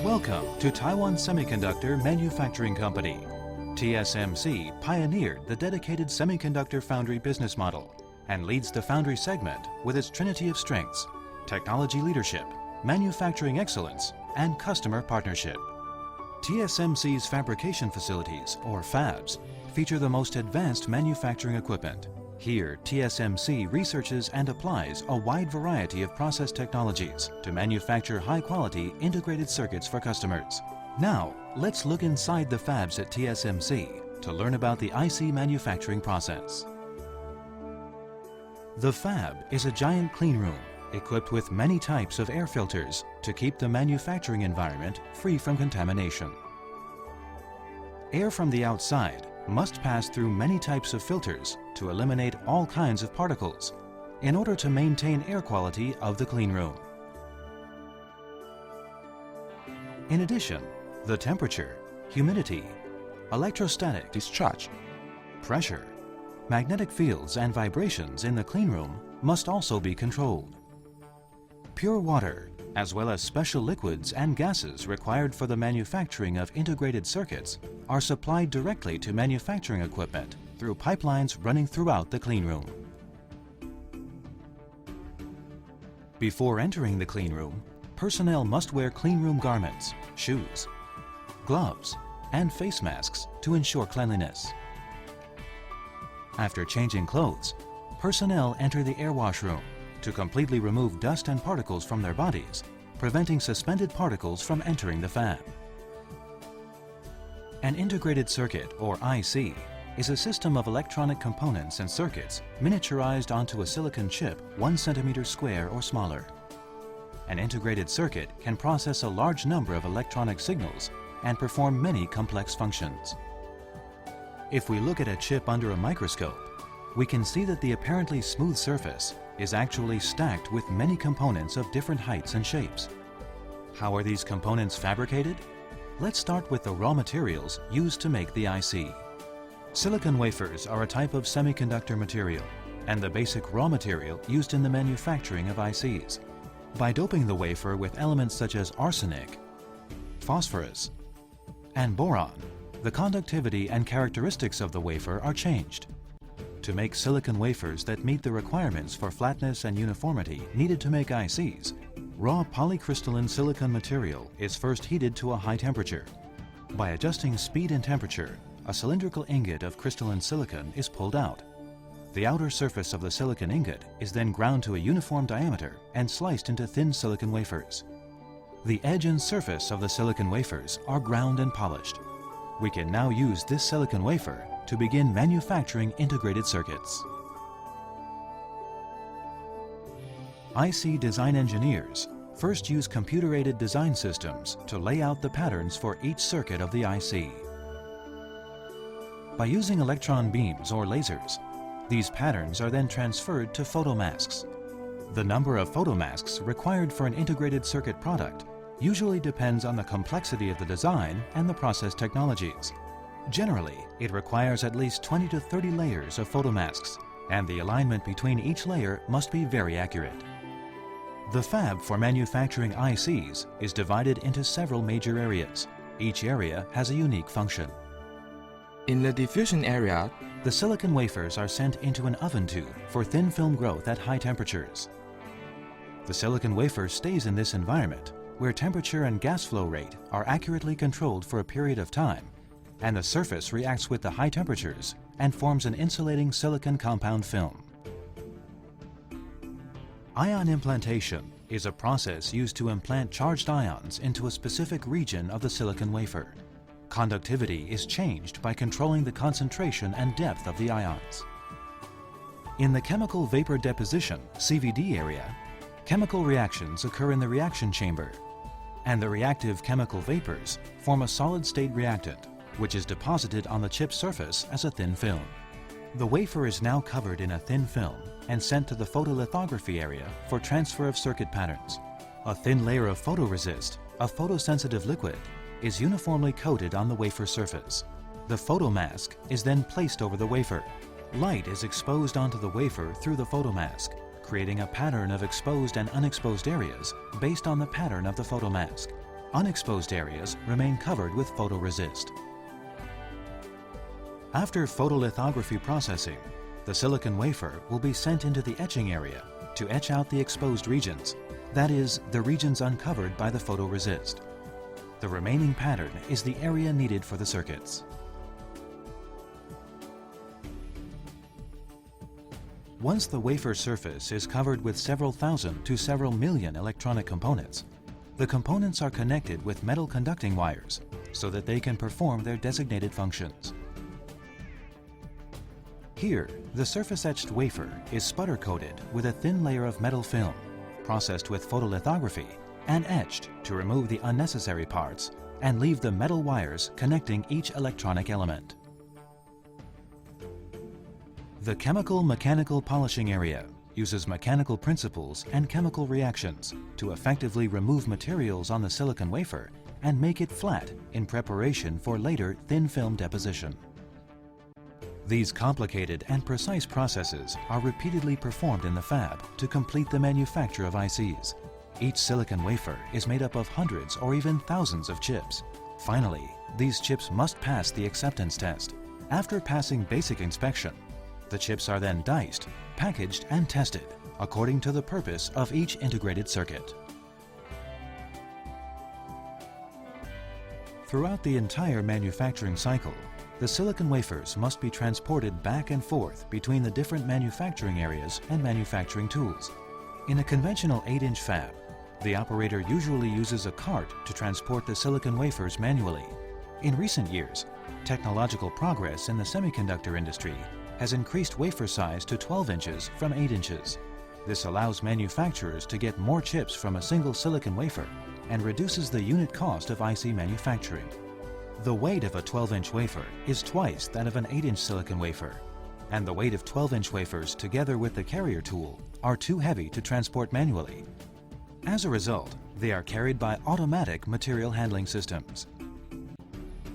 Welcome to Taiwan Semiconductor Manufacturing Company. TSMC pioneered the dedicated semiconductor foundry business model and leads the foundry segment with its trinity of strengths: technology leadership, manufacturing excellence, and customer partnership. TSMC's fabrication facilities, or fabs, feature the most advanced manufacturing equipment. Here, TSMC researches and applies a wide variety of process technologies to manufacture high-quality integrated circuits for customers. Now, let's look inside the fabs at TSMC to learn about the IC manufacturing process. The fab is a giant clean room equipped with many types of air filters to keep the manufacturing environment free from contamination. Air from the outside must pass through many types of filters to eliminate all kinds of particles in order to maintain air quality of the clean room. In addition, the temperature, humidity, electrostatic discharge, pressure, magnetic fields and vibrations in the clean room must also be controlled. Pure water, as well as special liquids and gases required for the manufacturing of integrated circuits, are supplied directly to manufacturing equipment through pipelines running throughout the clean room. Before entering the clean room, personnel must wear clean room garments, shoes, gloves, and face masks to ensure cleanliness. After changing clothes, personnel enter the air wash room to completely remove dust and particles from their bodies, preventing suspended particles from entering the fab. An integrated circuit, or IC, is a system of electronic components and circuits miniaturized onto a silicon chip 1 centimeter square or smaller. An integrated circuit can process a large number of electronic signals and perform many complex functions. If we look at a chip under a microscope, we can see that the apparently smooth surface is actually stacked with many components of different heights and shapes. How are these components fabricated? Let's start with the raw materials used to make the IC. Silicon wafers are a type of semiconductor material and the basic raw material used in the manufacturing of ICs. By doping the wafer with elements such as arsenic, phosphorus, and boron, the conductivity and characteristics of the wafer are changed. To make silicon wafers that meet the requirements for flatness and uniformity needed to make ICs, raw polycrystalline silicon material is first heated to a high temperature. By adjusting speed and temperature, a cylindrical ingot of crystalline silicon is pulled out. The outer surface of the silicon ingot is then ground to a uniform diameter and sliced into thin silicon wafers. The edge and surface of the silicon wafers are ground and polished. We can now use this silicon wafer to begin manufacturing integrated circuits. IC design engineers first use computer-aided design systems to lay out the patterns for each circuit of the IC. By using electron beams or lasers, these patterns are then transferred to photomasks. The number of photomasks required for an integrated circuit product usually depends on the complexity of the design and the process technologies. Generally, it requires at least 20 to 30 layers of photomasks, and the alignment between each layer must be very accurate. The fab for manufacturing ICs is divided into several major areas. Each area has a unique function. In the diffusion area, the silicon wafers are sent into an oven tube for thin film growth at high temperatures. The silicon wafer stays in this environment, where temperature and gas flow rate are accurately controlled for a period of time, and the surface reacts with the high temperatures and forms an insulating silicon compound film. Ion implantation is a process used to implant charged ions into a specific region of the silicon wafer. Conductivity is changed by controlling the concentration and depth of the ions. In the chemical vapor deposition (CVD) area, chemical reactions occur in the reaction chamber, and the reactive chemical vapors form a solid-state reactant, which is deposited on the chip surface as a thin film. The wafer is now covered in a thin film and sent to the photolithography area for transfer of circuit patterns. A thin layer of photoresist, a photosensitive liquid, is uniformly coated on the wafer surface. The photomask is then placed over the wafer. Light is exposed onto the wafer through the photomask, creating a pattern of exposed and unexposed areas based on the pattern of the photomask. Unexposed areas remain covered with photoresist. After photolithography processing, the silicon wafer will be sent into the etching area to etch out the exposed regions, that is, the regions uncovered by the photoresist. The remaining pattern is the area needed for the circuits. Once the wafer surface is covered with several thousand to several million electronic components, the components are connected with metal conducting wires so that they can perform their designated functions. Here, the surface-etched wafer is sputter-coated with a thin layer of metal film, processed with photolithography, and etched to remove the unnecessary parts and leave the metal wires connecting each electronic element. The chemical-mechanical polishing area uses mechanical principles and chemical reactions to effectively remove materials on the silicon wafer and make it flat in preparation for later thin film deposition. These complicated and precise processes are repeatedly performed in the fab to complete the manufacture of ICs. Each silicon wafer is made up of hundreds or even thousands of chips. Finally, these chips must pass the acceptance test. After passing basic inspection, the chips are then diced, packaged, and tested according to the purpose of each integrated circuit. Throughout the entire manufacturing cycle, the silicon wafers must be transported back and forth between the different manufacturing areas and manufacturing tools. In a conventional 8-inch fab, the operator usually uses a cart to transport the silicon wafers manually. In recent years, technological progress in the semiconductor industry has increased wafer size to 12 inches from 8 inches. This allows manufacturers to get more chips from a single silicon wafer and reduces the unit cost of IC manufacturing. The weight of a 12-inch wafer is twice that of an 8-inch silicon wafer, and the weight of 12-inch wafers together with the carrier tool are too heavy to transport manually. As a result, they are carried by automatic material handling systems.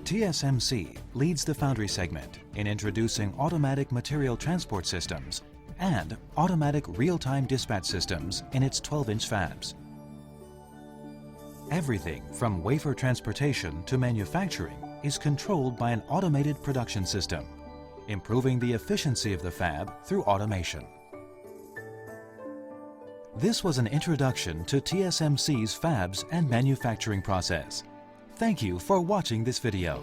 TSMC leads the foundry segment in introducing automatic material transport systems and automatic real-time dispatch systems in its 12-inch fabs. Everything from wafer transportation to manufacturing is controlled by an automated production system, improving the efficiency of the fab through automation. This was an introduction to TSMC's fabs and manufacturing process. Thank you for watching this video.